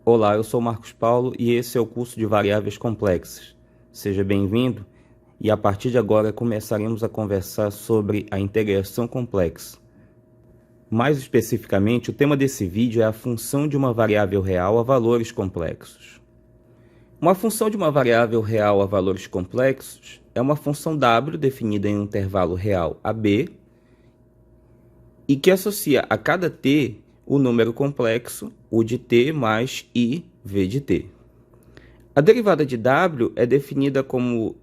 Olá, eu sou Marcos Paulo e esse é o curso de variáveis complexas. Seja bem-vindo e a partir de agora começaremos a conversar sobre a integração complexa. Mais especificamente, o tema desse vídeo é a função de uma variável real a valores complexos. Uma função de uma variável real a valores complexos é uma função w definida em um intervalo real AB e que associa a cada t o número complexo, u de t mais i, v de t. A derivada de w é definida como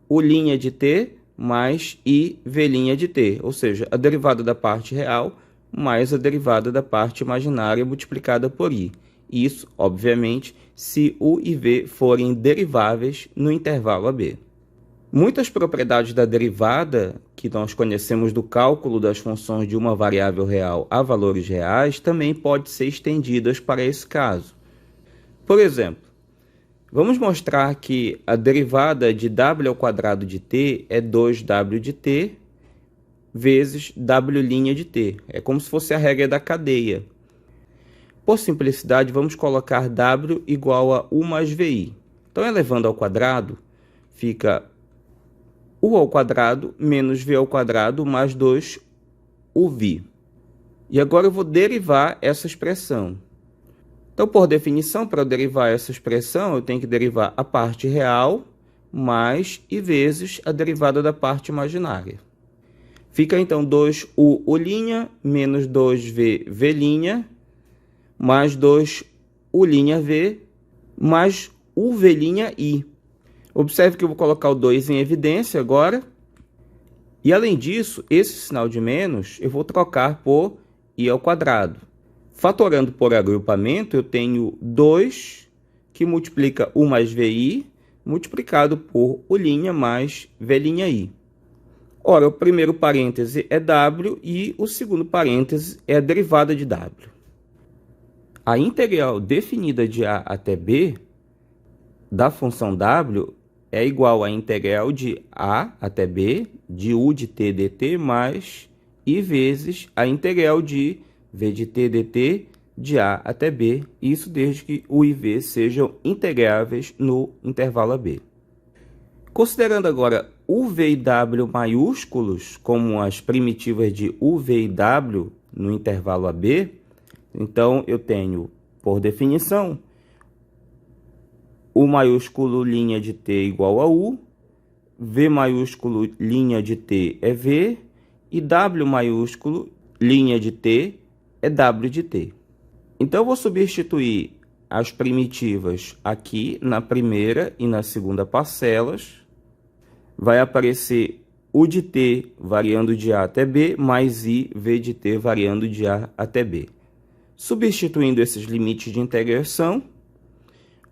u' de t mais i, v' de t, ou seja, a derivada da parte real mais a derivada da parte imaginária multiplicada por i. Isso, obviamente, se u e v forem deriváveis no intervalo AB. Muitas propriedades da derivada que nós conhecemos do cálculo das funções de uma variável real a valores reais também podem ser estendidas para esse caso. Por exemplo, vamos mostrar que a derivada de w ao quadrado de t é 2w de t vezes w' de t. É como se fosse a regra da cadeia. Por simplicidade, vamos colocar w igual a u mais vi. Então, elevando ao quadrado, fica u ao quadrado menos v ao quadrado mais 2uv. E agora eu vou derivar essa expressão. Então, por definição, para eu derivar essa expressão, eu tenho que derivar a parte real mais i vezes a derivada da parte imaginária. Fica, então, 2u' menos 2v' mais 2u'v mais uv', Observe que eu vou colocar o 2 em evidência agora. E, além disso, esse sinal de menos eu vou trocar por i ao quadrado. Fatorando por agrupamento, eu tenho 2 que multiplica u mais vi, multiplicado por u' mais v'i. Ora, o primeiro parêntese é w e o segundo parêntese é a derivada de w. A integral definida de a até b da função w é igual à integral de a até b de u de t dt mais i vezes a integral de v de t dt de a até b, isso desde que u e v sejam integráveis no intervalo AB. Considerando agora u, v e w maiúsculos como as primitivas de u, v e w no intervalo AB, então eu tenho, por definição, u maiúsculo linha de t igual a u, v maiúsculo linha de t é v, e w maiúsculo linha de t é w de t. Então, eu vou substituir as primitivas aqui na primeira e na segunda parcelas. Vai aparecer u de t variando de a até b, mais i, v de t variando de a até b. Substituindo esses limites de integração,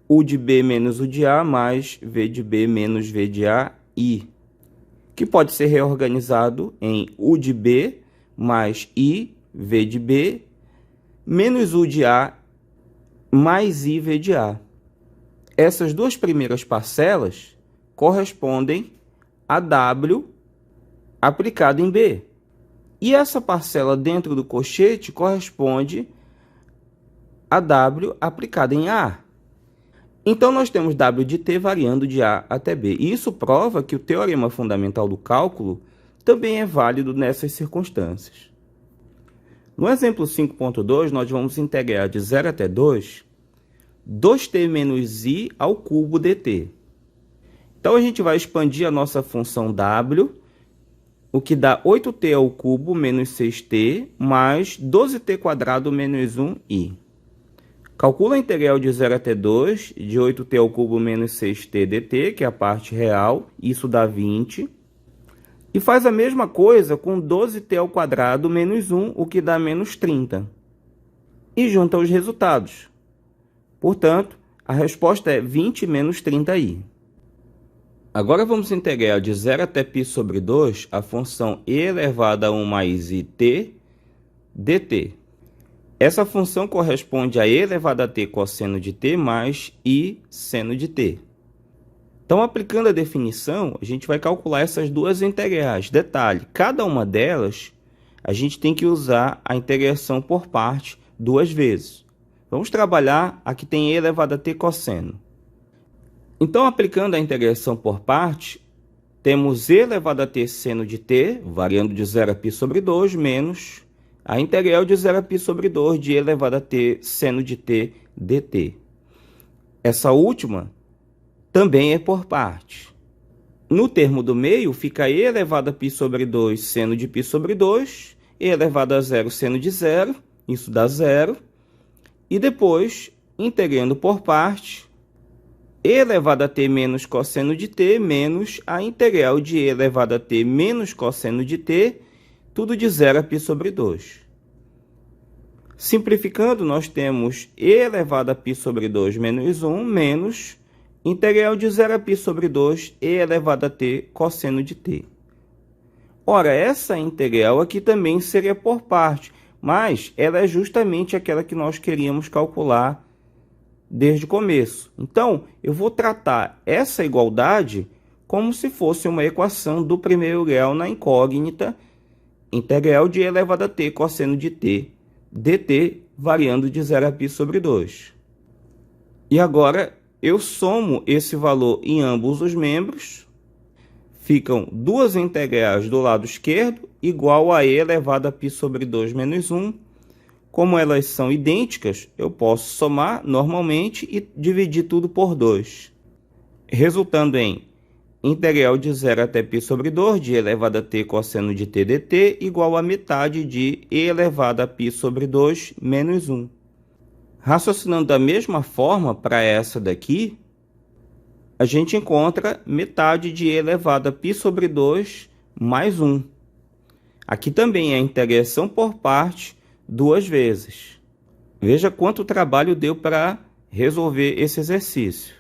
u de b menos u de a mais v de b menos v de a, i, que pode ser reorganizado em u de b mais i, v de b, menos u de a mais i, v de a. Essas duas primeiras parcelas correspondem a w aplicado em b. E essa parcela dentro do colchete corresponde a w aplicada em a. Então, nós temos w de t variando de a até b. E isso prova que o teorema fundamental do cálculo também é válido nessas circunstâncias. No exemplo 5.2, nós vamos integrar de 0 até 2, 2t menos i ao cubo dt. Então, a gente vai expandir a nossa função w, o que dá 8t ao cubo menos 6t mais 12t quadrado menos 1i. Calcula a integral de 0 até 2, de 8t ao cubo menos 6t dt, que é a parte real, isso dá 20. E faz a mesma coisa com 12t ao quadrado menos 1, o que dá menos 30. E junta os resultados. Portanto, a resposta é 20 menos 30i. Agora vamos integrar de 0 até π sobre 2 a função e elevada a 1 mais it dt. Essa função corresponde a e elevado a t cosseno de t mais i seno de t. Então, aplicando a definição, a gente vai calcular essas duas integrais. Detalhe, cada uma delas, a gente tem que usar a integração por parte duas vezes. Vamos trabalhar a que tem e elevado a t cosseno. Então, aplicando a integração por parte, temos e elevado a t seno de t, variando de 0 a π sobre 2, menos a integral de 0 a π sobre 2 de e elevado a t seno de t dt. Essa última também é por parte. No termo do meio, fica e elevado a π sobre 2 seno de π sobre 2, e elevado a 0 seno de 0, isso dá 0. E depois, integrando por parte, e elevado a t menos cosseno de t menos a integral de e elevado a t menos cosseno de t, tudo de 0 a π sobre 2. Simplificando, nós temos e elevado a π sobre 2 menos 1 menos integral de 0 a π sobre 2 e elevado a t cosseno de t. Ora, essa integral aqui também seria por parte, mas ela é justamente aquela que nós queríamos calcular desde o começo. Então, eu vou tratar essa igualdade como se fosse uma equação do primeiro grau na incógnita, integral de e elevado a t cosseno de t dt, variando de 0 a π sobre 2. E agora, eu somo esse valor em ambos os membros. Ficam duas integrais do lado esquerdo, igual a e elevado a π sobre 2 menos 1. Como elas são idênticas, eu posso somar normalmente e dividir tudo por 2. Resultando em integral de 0 até π sobre 2 de e elevado a t cosseno de t dt igual a metade de e elevado a π sobre 2 menos 1. Raciocinando da mesma forma para essa daqui, a gente encontra metade de e elevado a π sobre 2 mais 1. Aqui também é a integração por parte duas vezes. Veja quanto trabalho deu para resolver esse exercício.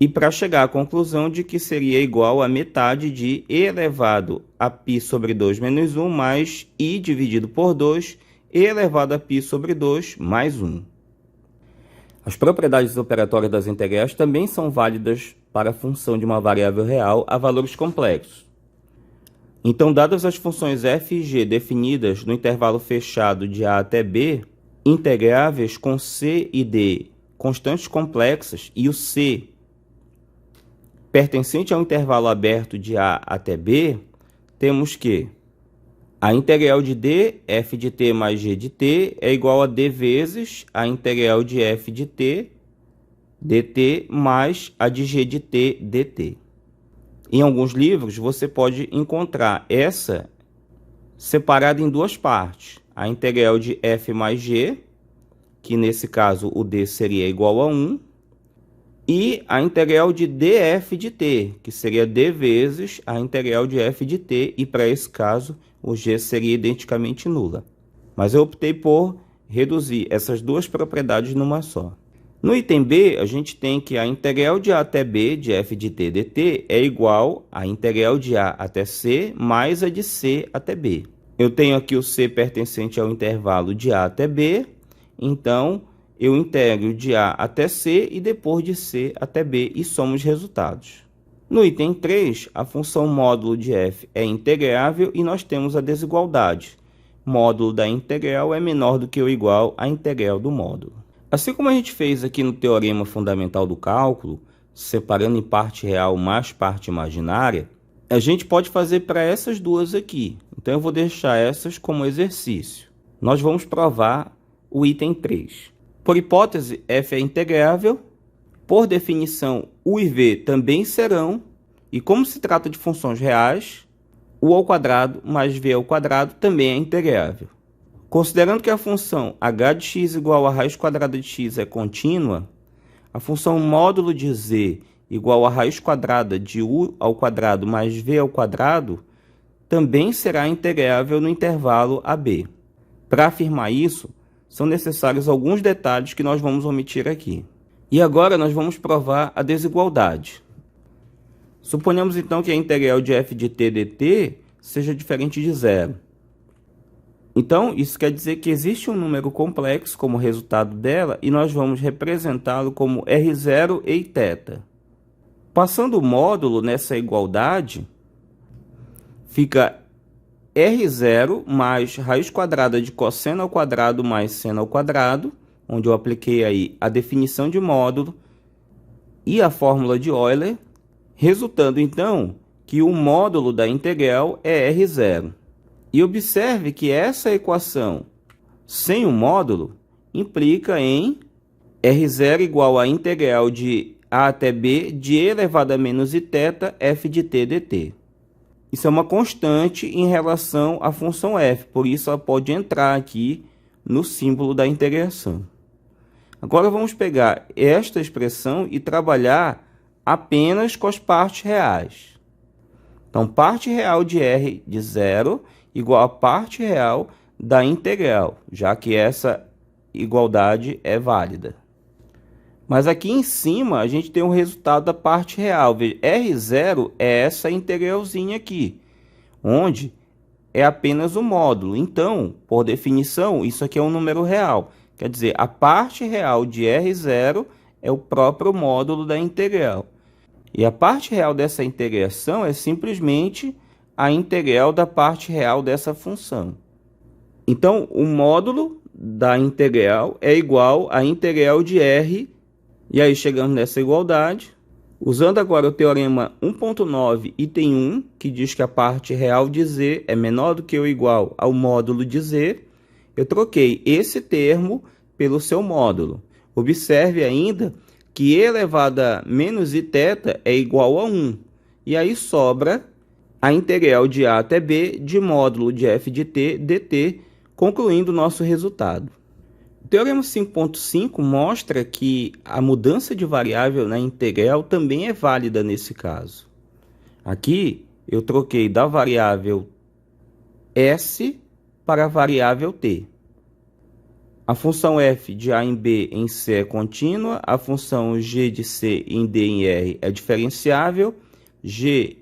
E para chegar à conclusão de que seria igual a metade de e elevado a π sobre 2 menos 1 mais i dividido por 2 e elevado a π sobre 2 mais 1. As propriedades operatórias das integrais também são válidas para a função de uma variável real a valores complexos. Então, dadas as funções f e g definidas no intervalo fechado de a até b, integráveis com c e d constantes complexas e o c pertencente ao intervalo aberto de a até b, temos que a integral de d, f de t mais g de t, é igual a d vezes a integral de f de t, dt, mais a de g de t, dt. Em alguns livros, você pode encontrar essa separada em duas partes. A integral de f mais g, que nesse caso o d seria igual a 1, e a integral de df de t, que seria d vezes a integral de f de t, e para esse caso o g seria identicamente nula. Mas eu optei por reduzir essas duas propriedades numa só. No item B, a gente tem que a integral de a até b de f de t dt é igual à integral de a até c mais a de c até b. Eu tenho aqui o c pertencente ao intervalo de a até b, então eu integro de a até c e depois de c até b e somo os resultados. No item 3, a função módulo de f é integrável e nós temos a desigualdade. Módulo da integral é menor do que ou igual à integral do módulo. Assim como a gente fez aqui no teorema fundamental do cálculo, separando em parte real mais parte imaginária, a gente pode fazer para essas duas aqui. Então, eu vou deixar essas como exercício. Nós vamos provar o item 3. Por hipótese, f é integrável. Por definição, u e v também serão. E como se trata de funções reais, u ao quadrado mais v ao quadrado também é integrável. Considerando que a função h de x igual a raiz quadrada de x é contínua, a função módulo de z igual a raiz quadrada de u ao quadrado mais v ao quadrado também será integrável no intervalo AB. Para afirmar isso, são necessários alguns detalhes que nós vamos omitir aqui. E agora nós vamos provar a desigualdade. Suponhamos então que a integral de f de t dt seja diferente de zero. Então, isso quer dizer que existe um número complexo como resultado dela e nós vamos representá-lo como R0 e θ. Passando o módulo nessa igualdade, fica R0 mais raiz quadrada de cosseno ao quadrado mais seno ao quadrado, onde eu apliquei aí a definição de módulo e a fórmula de Euler, resultando então que o módulo da integral é R0. E observe que essa equação sem o módulo implica em R0 igual a integral de a até b de e elevado a menos iθ f de t dt. Isso é uma constante em relação à função f, por isso ela pode entrar aqui no símbolo da integração. Agora vamos pegar esta expressão e trabalhar apenas com as partes reais. Então, parte real de r de 0 igual a parte real da integral, já que essa igualdade é válida. Mas aqui em cima a gente tem o resultado da parte real. Veja, R0 é essa integralzinha aqui, onde é apenas o módulo. Então, por definição, isso aqui é um número real. Quer dizer, a parte real de R0 é o próprio módulo da integral. E a parte real dessa integração é simplesmente a integral da parte real dessa função. Então, o módulo da integral é igual à integral de R. E aí chegamos nessa igualdade. Usando agora o teorema 1.9, item 1, que diz que a parte real de z é menor do que ou igual ao módulo de z, eu troquei esse termo pelo seu módulo. Observe ainda que e elevado a menos iθ é igual a 1. E aí sobra a integral de a até b de módulo de f de t dt, concluindo o nosso resultado. O teorema 5.5 mostra que a mudança de variável na integral também é válida nesse caso. Aqui eu troquei da variável s para a variável t. A função f de a em b em c é contínua, a função g de c em d em r é diferenciável, g'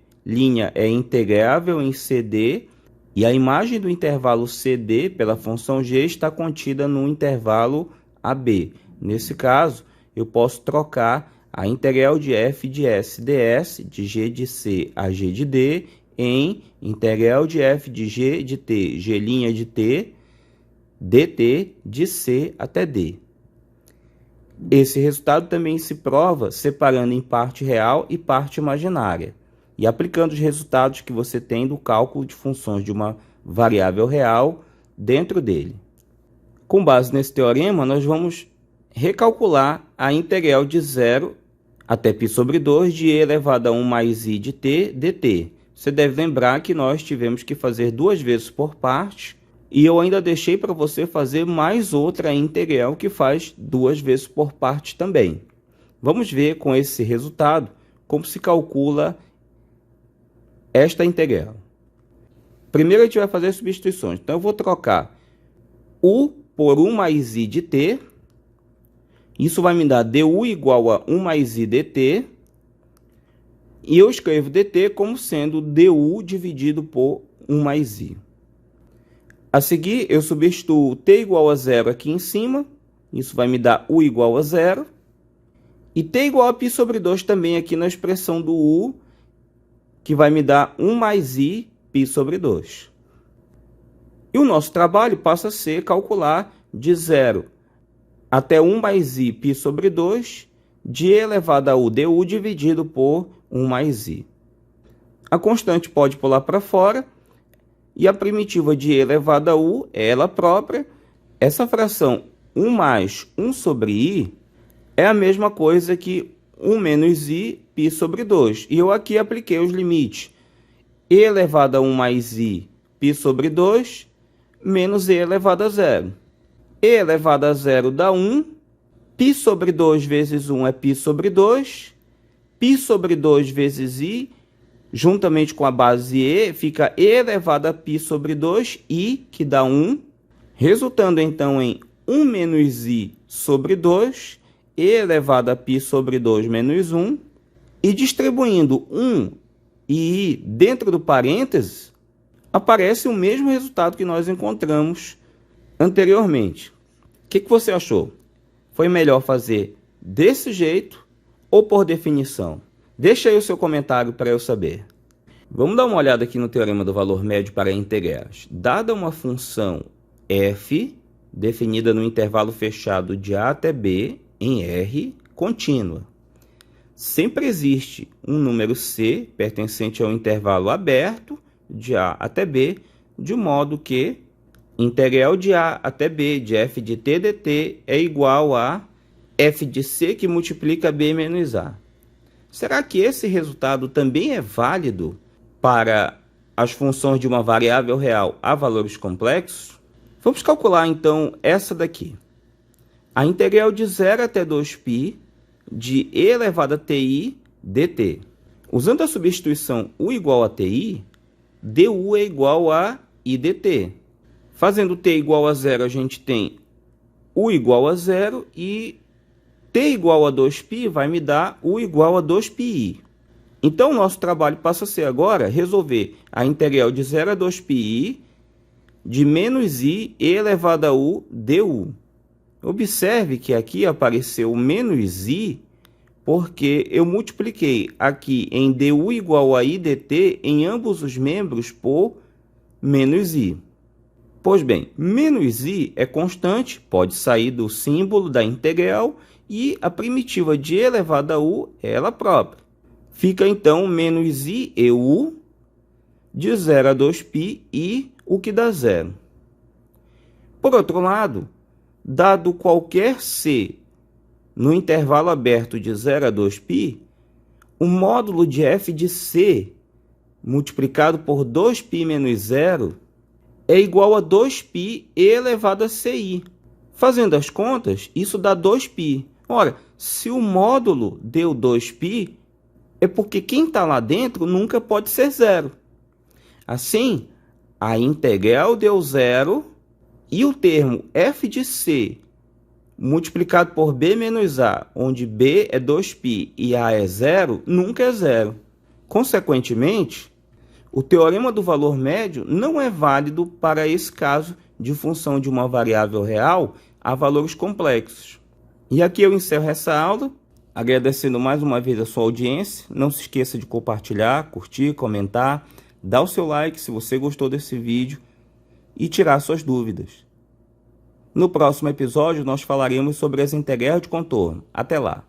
é integrável em cd, e a imagem do intervalo CD pela função g está contida no intervalo AB. Nesse caso, eu posso trocar a integral de f de s ds, de g de c a g de d, em integral de f de g de t, g' de t, dt de c até d. Esse resultado também se prova separando em parte real e parte imaginária, e aplicando os resultados que você tem do cálculo de funções de uma variável real dentro dele. Com base nesse teorema, nós vamos recalcular a integral de 0 até π sobre 2 de e elevado a 1 mais i de t dt. Você deve lembrar que nós tivemos que fazer duas vezes por parte, e eu ainda deixei para você fazer mais outra integral que faz duas vezes por parte também. Vamos ver com esse resultado como se calcula esta integral. Primeiro a gente vai fazer substituições. Então eu vou trocar u por 1 mais i de t. Isso vai me dar du igual a 1 mais i dt. E eu escrevo dt como sendo du dividido por 1 mais i. A seguir eu substituo t igual a 0 aqui em cima. Isso vai me dar u igual a 0. E t igual a π sobre 2 também aqui na expressão do u, que vai me dar 1 mais i π sobre 2. E o nosso trabalho passa a ser calcular de 0 até 1 mais i π sobre 2 de e elevado a u du dividido por 1 mais i. A constante pode pular para fora e a primitiva de e elevado a u é ela própria. Essa fração 1 mais 1 sobre i é a mesma coisa que 1 menos i π sobre 2. E eu aqui apliquei os limites. E elevado a 1 mais i π sobre 2 menos e elevado a 0. E elevado a 0 dá 1. Π sobre 2 vezes 1 é π sobre 2. Π sobre 2 vezes i, juntamente com a base e, fica e elevado a π sobre 2, i, que dá 1. Resultando então em 1 menos i sobre 2, e elevado a π sobre 2 menos 1, e distribuindo 1 e i dentro do parênteses, aparece o mesmo resultado que nós encontramos anteriormente. O que você achou? Foi melhor fazer desse jeito ou por definição? Deixa aí o seu comentário para eu saber. Vamos dar uma olhada aqui no teorema do valor médio para integrais. Dada uma função f definida no intervalo fechado de A até B em R contínua. Sempre existe um número C pertencente ao intervalo aberto de A até B, de modo que integral de A até B de f de t dt é igual a f de C que multiplica B menos A. Será que esse resultado também é válido para as funções de uma variável real a valores complexos? Vamos calcular então essa daqui. A integral de 0 até 2π de e elevado a ti dt. Usando a substituição u igual a ti, du é igual a i dt. Fazendo t igual a 0, a gente tem u igual a 0 e t igual a 2π vai me dar u igual a 2πi. Então, o nosso trabalho passa a ser agora resolver a integral de 0 a 2πi de menos i e elevado a u du. Observe que aqui apareceu menos i porque eu multipliquei aqui em du igual a i dt em ambos os membros por menos i. Pois bem, menos i é constante, pode sair do símbolo da integral e a primitiva de e elevado a u é ela própria. Fica então menos i e u de 0 a 2π i, o que dá 0. Por outro lado, dado qualquer c no intervalo aberto de 0 a 2π, o módulo de f de c multiplicado por 2π menos 0 é igual a 2π e elevado a ci. Fazendo as contas, isso dá 2π. Ora, se o módulo deu 2π, é porque quem está lá dentro nunca pode ser zero. Assim, a integral deu 0 e o termo f de c multiplicado por b menos a, onde b é 2π e a é 0, nunca é zero. Consequentemente, o teorema do valor médio não é válido para esse caso de função de uma variável real a valores complexos. E aqui eu encerro essa aula, agradecendo mais uma vez a sua audiência. Não se esqueça de compartilhar, curtir, comentar, dar o seu like se você gostou desse vídeo e tirar suas dúvidas. No próximo episódio, nós falaremos sobre as integrais de contorno. Até lá!